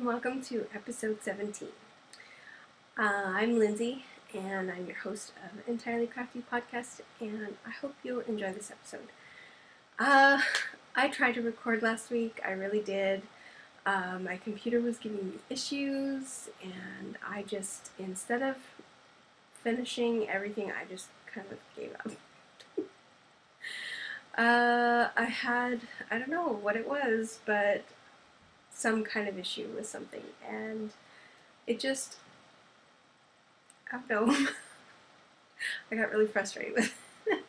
and welcome to episode 17. I'm Lindsay, and I'm your host of Entirely Crafty Podcast, and I hope you'll enjoy this episode. I tried to record last week, I really did. My computer was giving me issues, and I just, instead of finishing everything, I just kind of gave up. I don't know what it was, but some kind of issue with something, and it just, I don't know, I got really frustrated with it.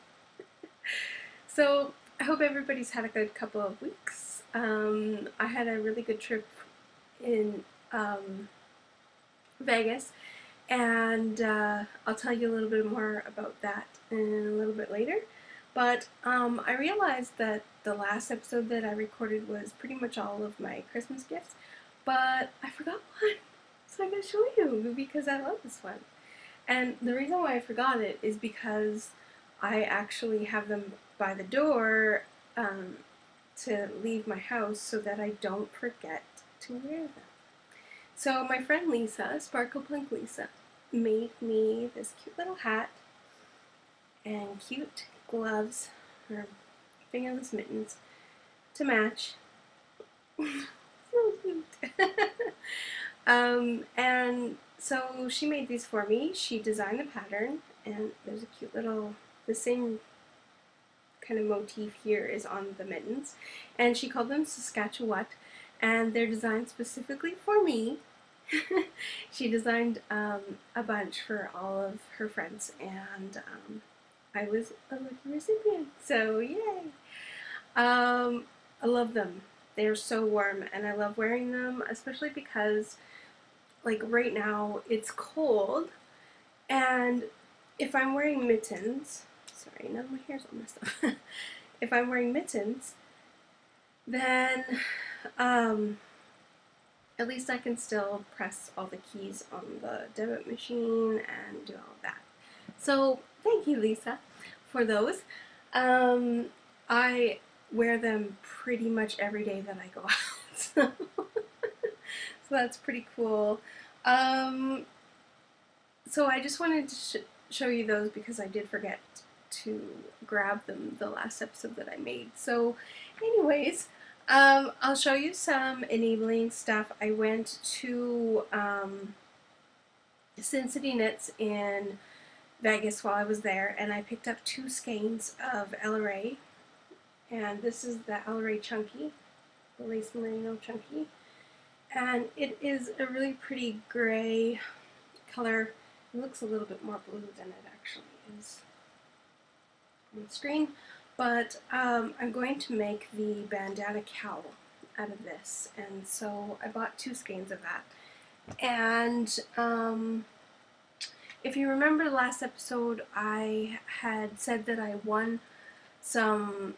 So I hope everybody's had a good couple of weeks. I had a really good trip in Vegas, and I'll tell you a little bit more about that in a little bit later. But I realized that the last episode that I recorded was pretty much all of my Christmas gifts, but I forgot one, so I'm going to show you because I love this one. And the reason why I forgot it is because I actually have them by the door to leave my house so that I don't forget to wear them. So my friend Lisa, Sparkle Punk Lisa, made me this cute little hat and cute gloves, or fingerless mittens, to match. So cute. And so she made these for me. She designed the pattern, and there's a cute little, the same kind of motif here is on the mittens, and she called them Saskatchewan, and they're designed specifically for me. She designed a bunch for all of her friends, and I was a lucky recipient, so yay! I love them. They're so warm, and I love wearing them, especially because, like, right now it's cold, and if I'm wearing mittens, sorry, now my hair's all messed up. If I'm wearing mittens, then at least I can still press all the keys on the debit machine and do all of that. So thank you, Lisa, for those. I wear them pretty much every day that I go out. So that's pretty cool. So I just wanted to show you those because I did forget to grab them the last episode that I made. So anyways, I'll show you some enabling stuff. I went to Sin City Knits in Vegas while I was there, and I picked up 2 skeins of LRA, and this is the LRA Chunky, the Lace Merino Chunky, and it is a really pretty gray color. It looks a little bit more blue than it actually is on the screen, but I'm going to make the bandana cowl out of this, and so I bought 2 skeins of that. And if you remember the last episode, I had said that I won some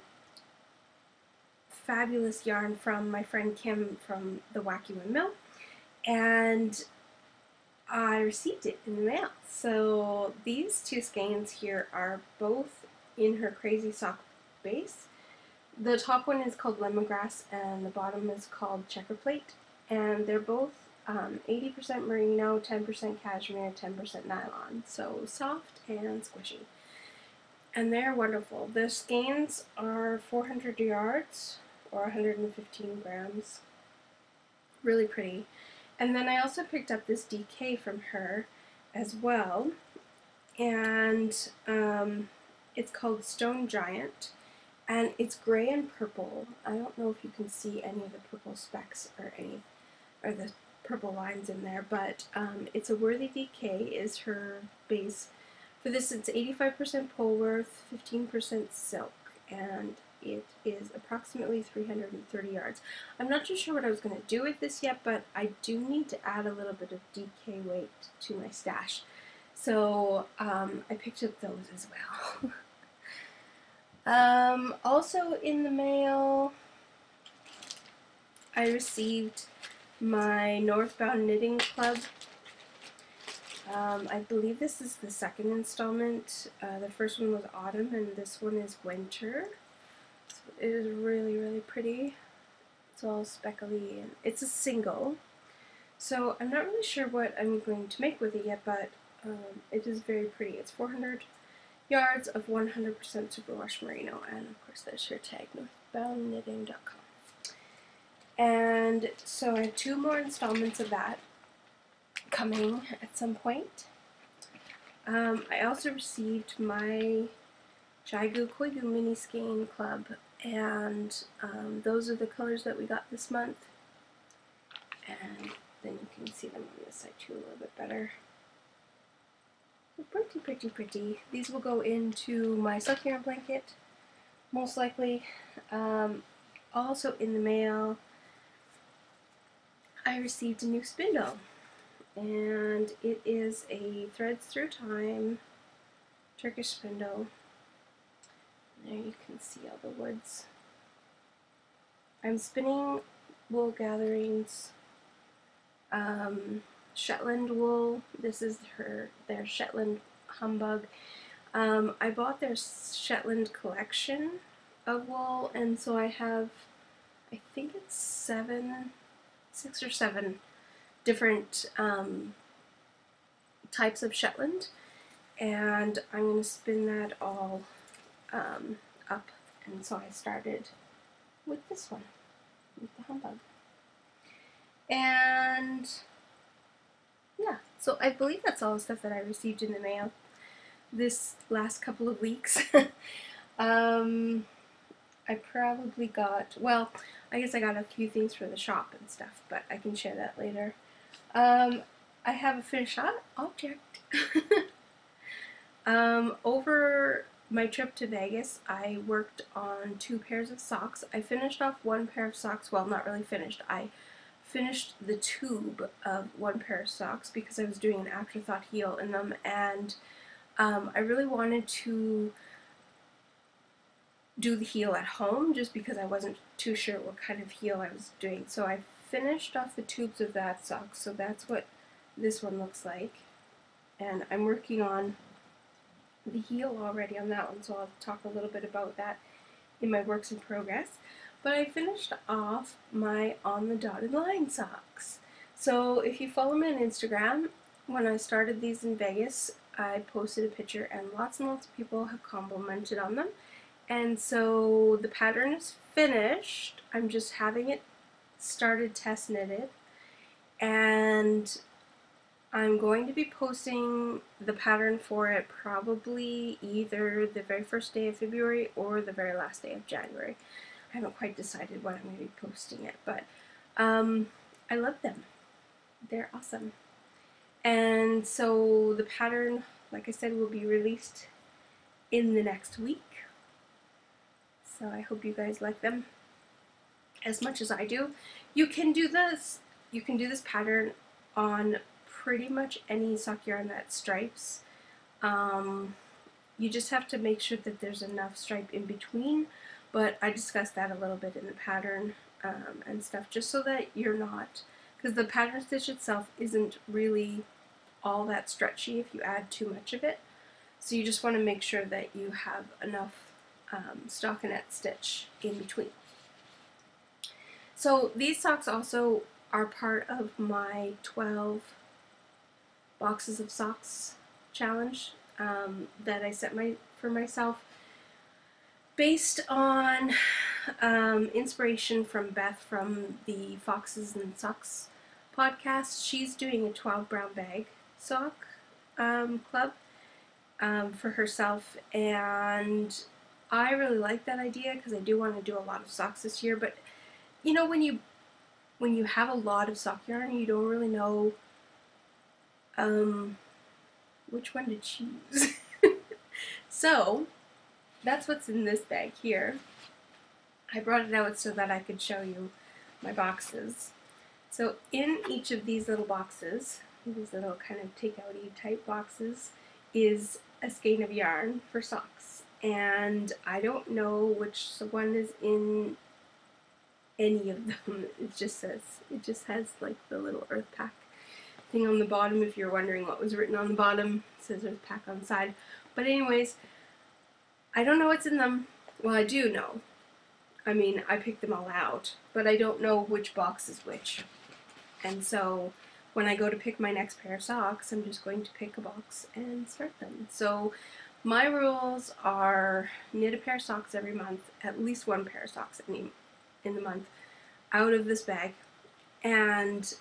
fabulous yarn from my friend Kim from the Wacky Windmill, and I received it in the mail. So these 2 skeins here are both in her Crazy Sock base. The top one is called Lemongrass and the bottom is called Checker Plate, and they're both 80% merino, 10% cashmere, 10% nylon, so soft and squishy. And they're wonderful. The skeins are 400 yards or 115 grams. Really pretty. And then I also picked up this DK from her as well, and it's called Stone Giant, and it's gray and purple. I don't know if you can see any of the purple specks or the purple lines in there, but it's a Worthy DK is her base. For this, it's 85% Polworth, 15% silk, and it is approximately 330 yards. I'm not too sure what I was going to do with this yet, but I do need to add a little bit of DK weight to my stash. So I picked up those as well. Also in the mail, I received my Northbound Knitting Club. I believe this is the second installment. The first one was autumn, and this one is winter. So it is really, really pretty. It's all speckly, and it's a single. So I'm not really sure what I'm going to make with it yet, but it is very pretty. It's 400 yards of 100% superwash merino, and of course there's her tag, northboundknitting.com. And so I have 2 more installments of that coming at some point. I also received my Jaigu Koigu mini skein club, and those are the colors that we got this month. And then you can see them on this side too a little bit better. They're pretty, pretty, pretty. These will go into my sock yarn blanket, most likely. Also in the mail, I received a new spindle, and it is a Threads Through Time Turkish spindle. There you can see all the woods. I'm spinning Wool Gatherings Shetland wool. This is their Shetland Humbug. I bought their Shetland collection of wool, and so I have, I think it's 6 or 7 different types of Shetland, and I'm going to spin that all up, and so I started with this one, with the Humbug. And yeah, so I believe that's all the stuff that I received in the mail this last couple of weeks. I probably got, well, I guess I got a few things for the shop and stuff, but I can share that later. I have a finished object. Over my trip to Vegas, I worked on 2 pairs of socks. I finished off 1 pair of socks, well, not really finished. I finished the tube of 1 pair of socks because I was doing an afterthought heel in them, and I really wanted to do the heel at home just because I wasn't too sure what kind of heel I was doing. So I finished off the tubes of that sock, so that's what this one looks like. And I'm working on the heel already on that one, so I'll talk a little bit about that in my works in progress. But I finished off my On the Dotted Line socks. So if you follow me on Instagram, when I started these in Vegas, I posted a picture and lots of people have complimented on them. And so the pattern is finished. I'm just having it started test knitted, and I'm going to be posting the pattern for it probably either the very first day of February or the very last day of January. I haven't quite decided when I'm going to be posting it, but I love them. They're awesome. And so the pattern, like I said, will be released in the next week. So I hope you guys like them as much as I do. You can do this pattern on pretty much any sock yarn that stripes. You just have to make sure that there's enough stripe in between, but I discussed that a little bit in the pattern and stuff, just so that you're not, because the pattern stitch itself isn't really all that stretchy if you add too much of it. So you just want to make sure that you have enough stockinette stitch in between. So these socks also are part of my 12 boxes of socks challenge that I set for myself based on inspiration from Beth from the Foxes and Socks podcast. She's doing a 12 brown bag sock club for herself, and I really like that idea because I do want to do a lot of socks this year. But you know, when you have a lot of sock yarn, you don't really know which one to choose. So that's what's in this bag here. I brought it out so that I could show you my boxes. So in each of these little boxes, these little kind of take-outy type boxes, is a skein of yarn for socks. And I don't know which one is in any of them. It just has like the little earth pack thing on the bottom. If you're wondering what was written on the bottom, it says earth pack on the side. But anyways, I don't know what's in them. Well, I do know. I mean, I picked them all out, but I don't know which box is which. And so when I go to pick my next pair of socks, I'm just going to pick a box and start them. So my rules are knit a pair of socks every month, at least one pair of socks in the month, out of this bag. And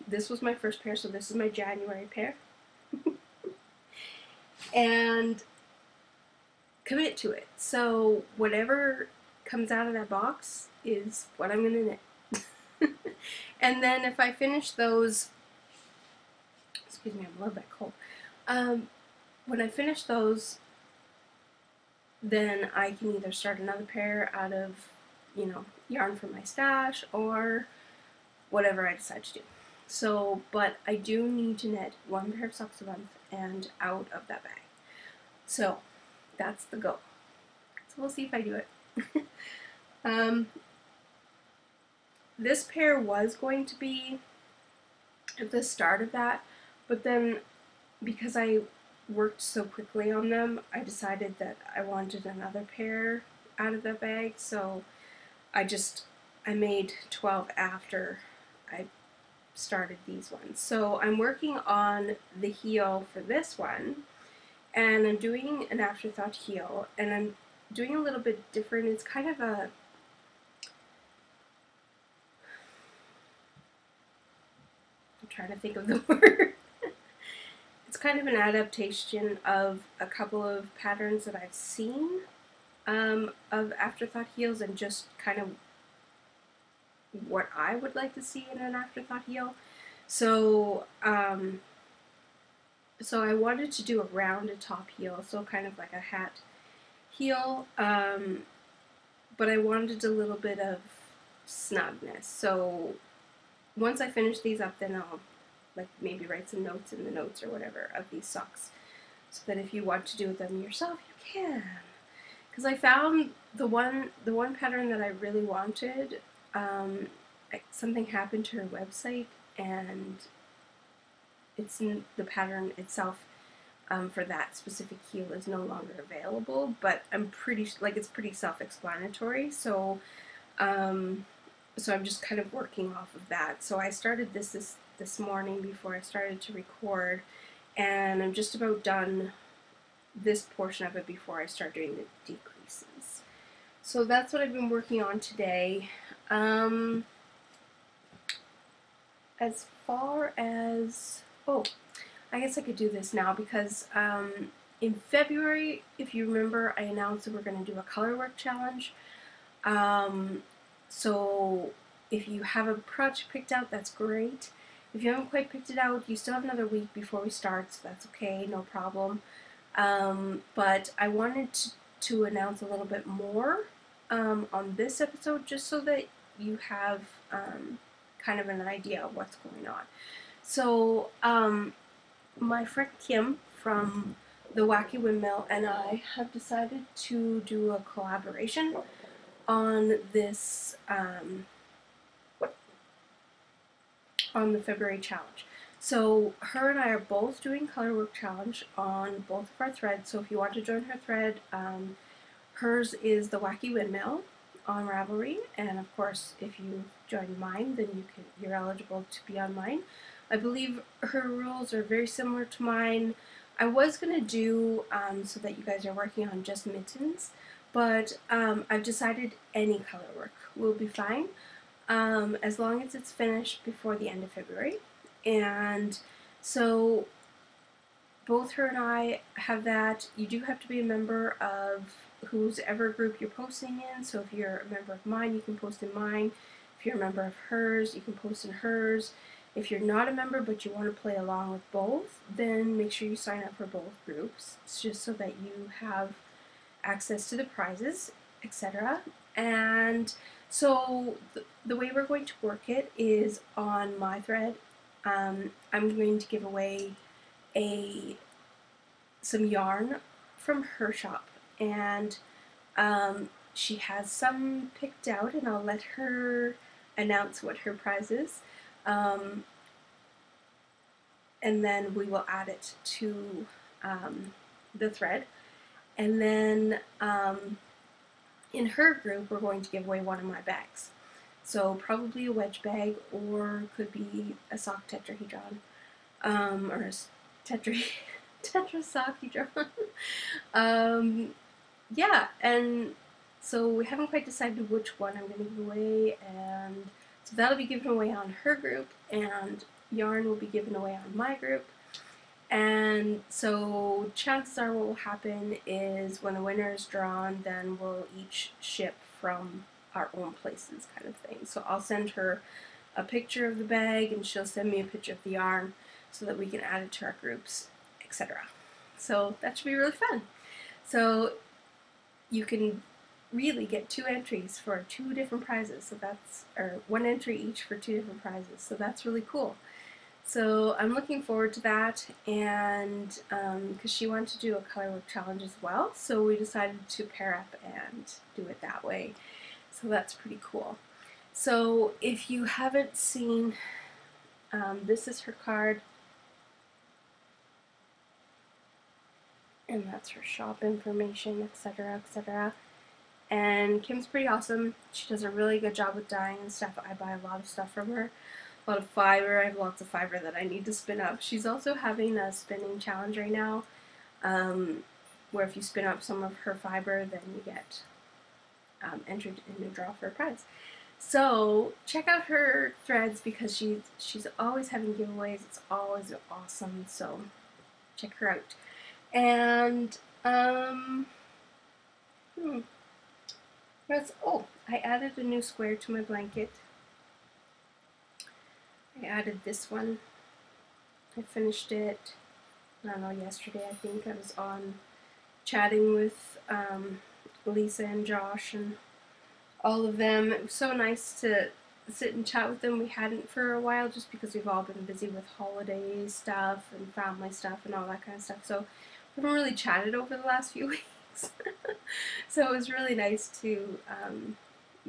this was my first pair, so this is my January pair. And commit to it. So whatever comes out of that box is what I'm going to knit. And then if I finish those, excuse me, I'm a little bit cold. When I finish those, then I can either start another pair out of, you know, yarn from my stash or whatever I decide to do. So, but I do need to knit one pair of socks a month and out of that bag. So that's the goal. So we'll see if I do it. This pair was going to be at the start of that, but then because I worked so quickly on them, I decided that I wanted another pair out of that bag, so I made 12 after I started these ones. So I'm working on the heel for this one, and I'm doing an afterthought heel, and I'm doing a little bit different. It's kind of a I'm trying to think of the word. It's kind of an adaptation of a couple of patterns that I've seen of afterthought heels, and just kind of what I would like to see in an afterthought heel. So so I wanted to do a rounded top heel, so kind of like a hat heel, but I wanted a little bit of snugness. So once I finish these up, then I'll like maybe write some notes in the notes or whatever of these socks, so that if you want to do them yourself, you can. Because I found the one pattern that I really wanted, something happened to her website, and the pattern itself for that specific heel is no longer available. But I'm pretty it's pretty self-explanatory. So so I'm just kind of working off of that. So I started this morning before I started to record, and I'm just about done this portion of it before I start doing the decreases. So that's what I've been working on today. As far as, oh, I guess I could do this now, because in February, if you remember, I announced that we're going to do a color work challenge. So if you have a project picked out, that's great. If you haven't quite picked it out, you still have another week before we start, so that's okay, no problem. But I wanted to announce a little bit more on this episode, just so that you have kind of an idea of what's going on. So my friend Kim from the Wacky Windmill and I have decided to do a collaboration on this on the February challenge. So her and I are both doing color work challenge on both of our threads. So if you want to join her thread, hers is the Wacky Windmill on Ravelry, and of course if you join mine, then you're eligible to be on mine. I believe her rules are very similar to mine. I was gonna do so that you guys are working on just mittens, but I've decided any color work will be fine, as long as it's finished before the end of February. And so both her and I have that. You do have to be a member of whoever group you're posting in. So if you're a member of mine, you can post in mine. If you're a member of hers, you can post in hers. If you're not a member but you want to play along with both, then make sure you sign up for both groups. It's just so that you have access to the prizes, etc. And so the way we're going to work it is on my thread. I'm going to give away some yarn from her shop, and she has some picked out, and I'll let her announce what her prize is, and then we will add it to the thread. And then in her group, we're going to give away one of my bags. So probably a wedge bag, or could be a sock tetrahedron, or a tetrasahedron. Yeah, and so we haven't quite decided which one I'm going to give away, and so that'll be given away on her group, and yarn will be given away on my group. And so chances are what will happen is when the winner is drawn, then we'll each ship from our own places, kind of thing. So I'll send her a picture of the bag, and she'll send me a picture of the yarn so that we can add it to our groups, etc. So that should be really fun. So you can really get 2 entries for 2 different prizes. So that's, or 1 entry each for 2 different prizes. So that's really cool. So I'm looking forward to that, and because she wanted to do a color work challenge as well, so we decided to pair up and do it that way. So that's pretty cool. So if you haven't seen, this is her card, and that's her shop information, etc., etc. And Kim's pretty awesome. She does a really good job with dyeing and stuff. I buy a lot of stuff from her. A lot of fiber. I have lots of fiber that I need to spin up. She's also having a spinning challenge right now, where if you spin up some of her fiber, then you get entered in a draw for a prize. So check out her threads because she's always having giveaways. It's always awesome. So check her out. And I added a new square to my blanket. I added this one. I finished it, I don't know, yesterday I think. I was on chatting with Lisa and Josh and all of them. It was so nice to sit and chat with them. We hadn't for a while just because we've all been busy with holiday stuff and family stuff and all that kind of stuff. So we haven't really chatted over the last few weeks. So it was really nice to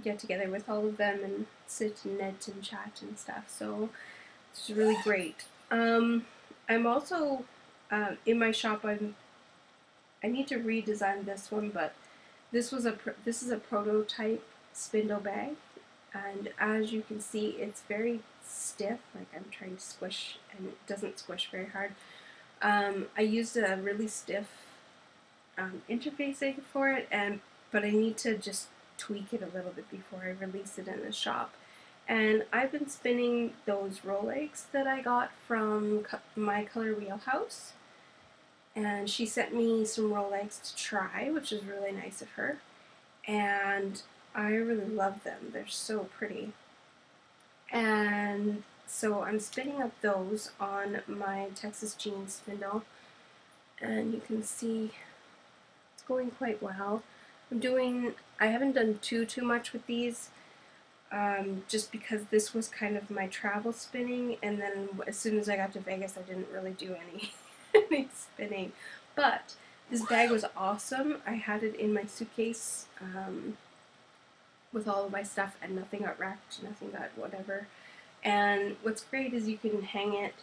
get together with all of them and sit and knit and chat and stuff. So it's really great. I'm also in my shop. I need to redesign this one, but this is a prototype spindle bag, and as you can see, it's very stiff. Like I'm trying to squish, and it doesn't squish very hard. I used a really stiff interfacing for it, but I need to just tweak it a little bit before I release it in the shop. And I've been spinning those Rolex that I got from my Color Wheelhouse, and she sent me some Rolex to try, which is really nice of her, and I really love them. They're so pretty. And so I'm spinning up those on my Texas Jeans spindle, and you can see it's going quite well. I haven't done too much with these, just because this was kind of my travel spinning, and then as soon as I got to Vegas I didn't really do any, any spinning. But this bag was awesome. I had it in my suitcase with all of my stuff, and nothing got wrecked, nothing got whatever. And what's great is you can hang it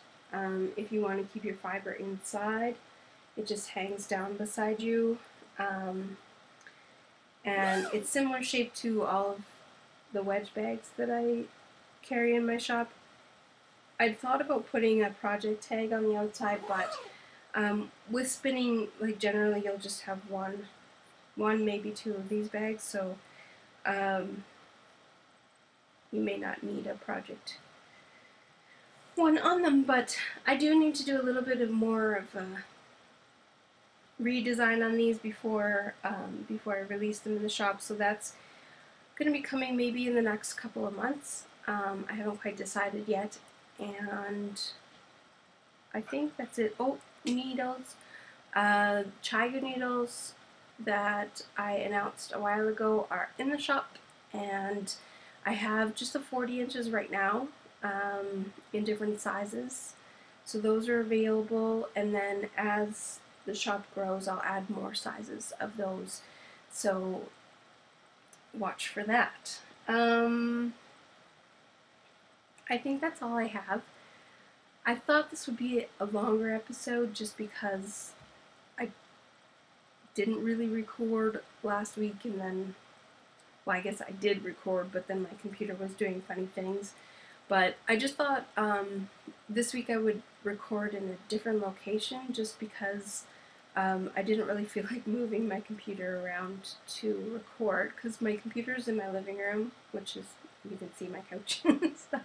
if you want to keep your fiber inside. It just hangs down beside you. And it's similar shape to all of the wedge bags that I carry in my shop. I'd thought about putting a project tag on the outside, but with spinning, like generally you'll just have one, maybe 2 of these bags, so you may not need a project one on them, but I do need to do a little bit of more of a redesign on these before I release them in the shop, so that's going to be coming maybe in the next couple of months. I haven't quite decided yet, and I think that's it. Oh, needles. Chigu needles that I announced a while ago are in the shop, and I have just the 40 inches right now in different sizes, so those are available, and then as the shop grows I'll add more sizes of those, so watch for that. I think that's all I have. I thought this would be a longer episode just because I didn't really record last week, and then well, I guess I did record, but then my computer was doing funny things. But I just thought this week I would record in a different location just because I didn't really feel like moving my computer around to record because my computer's in my living room, which is, you can see my couch and stuff.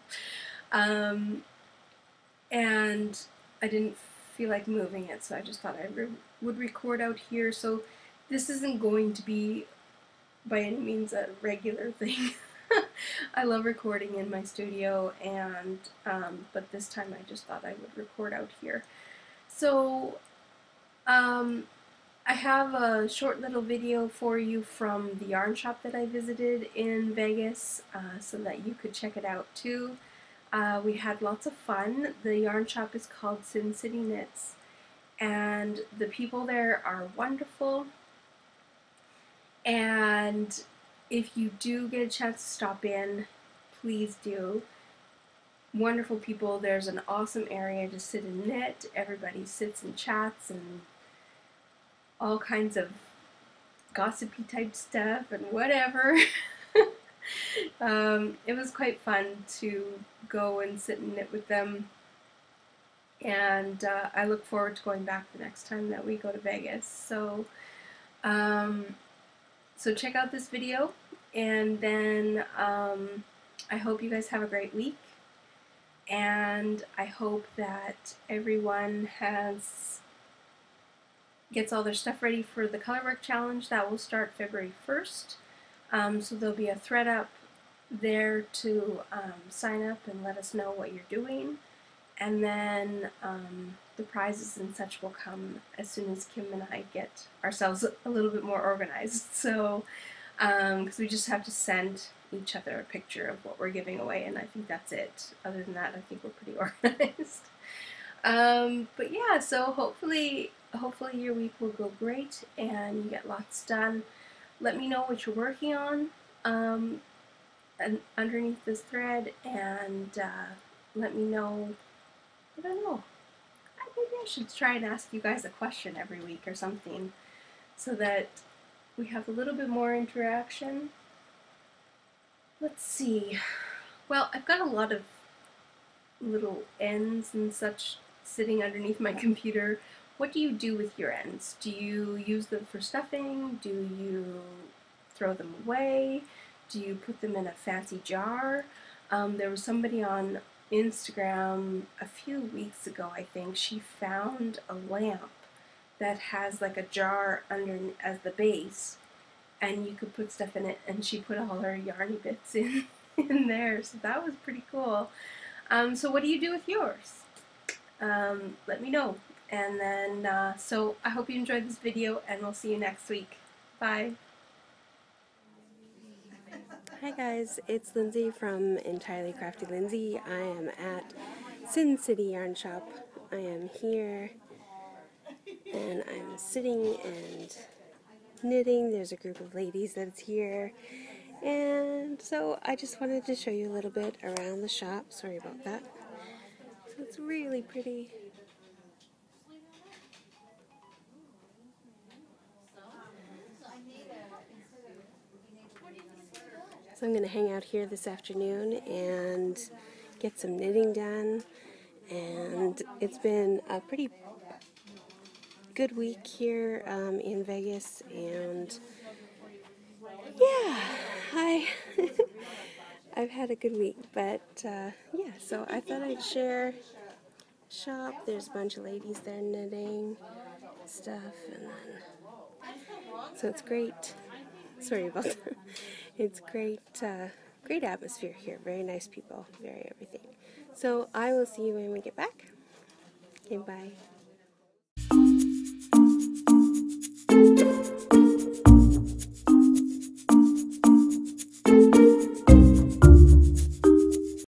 And I didn't feel like moving it, so I just thought I would record out here. So this isn't going to be by any means a regular thing. I love recording in my studio, and but this time I just thought I would record out here. So I have a short little video for you from the yarn shop that I visited in Vegas, so that you could check it out too. We had lots of fun. The yarn shop is called Sin City Knits, and the people there are wonderful. And if you do get a chance to stop in, please do. Wonderful people. There's an awesome area to sit and knit. Everybody sits and chats and all kinds of gossipy type stuff and whatever. It was quite fun to go and sit and knit with them, and I look forward to going back the next time that we go to Vegas. So so check out this video, and then I hope you guys have a great week, and I hope that everyone gets all their stuff ready for the Colorwork Challenge. That will start February 1st. So there'll be a thread up there to sign up and let us know what you're doing. And then the prizes and such will come as soon as Kim and I get ourselves a little bit more organized. So, because we just have to send each other a picture of what we're giving away, and I think that's it. Other than that, I think we're pretty organized. But yeah, so hopefully your week will go great and you get lots done. Let me know what you're working on and underneath this thread, and let me know. I don't know. Maybe I should try and ask you guys a question every week or something, so that we have a little bit more interaction. Let's see. Well, I've got a lot of little ends and such sitting underneath my computer. What do you do with your ends? Do you use them for stuffing? Do you throw them away? Do you put them in a fancy jar? There was somebody on Instagram a few weeks ago, I think. She found a lamp that has like a jar under as the base, and you could put stuff in it, and she put all her yarny bits in there, so that was pretty cool. So what do you do with yours? Let me know. And then, so I hope you enjoyed this video, and we'll see you next week. Bye. Hi guys, it's Lindsay from Entirely Crafty Lindsay. I am at Sin City Yarn Shop. I am here, and I'm sitting and knitting. There's a group of ladies that's here, and so I just wanted to show you a little bit around the shop. Sorry about that. So it's really pretty. So I'm going to hang out here this afternoon and get some knitting done, and it's been a pretty good week here in Vegas, and yeah, I've had a good week, but yeah, so I thought I'd share shop. There's a bunch of ladies there knitting stuff, and then so it's great. Sorry about that. It's great, great atmosphere here. Very nice people, very everything. So I will see you when we get back. Okay, bye.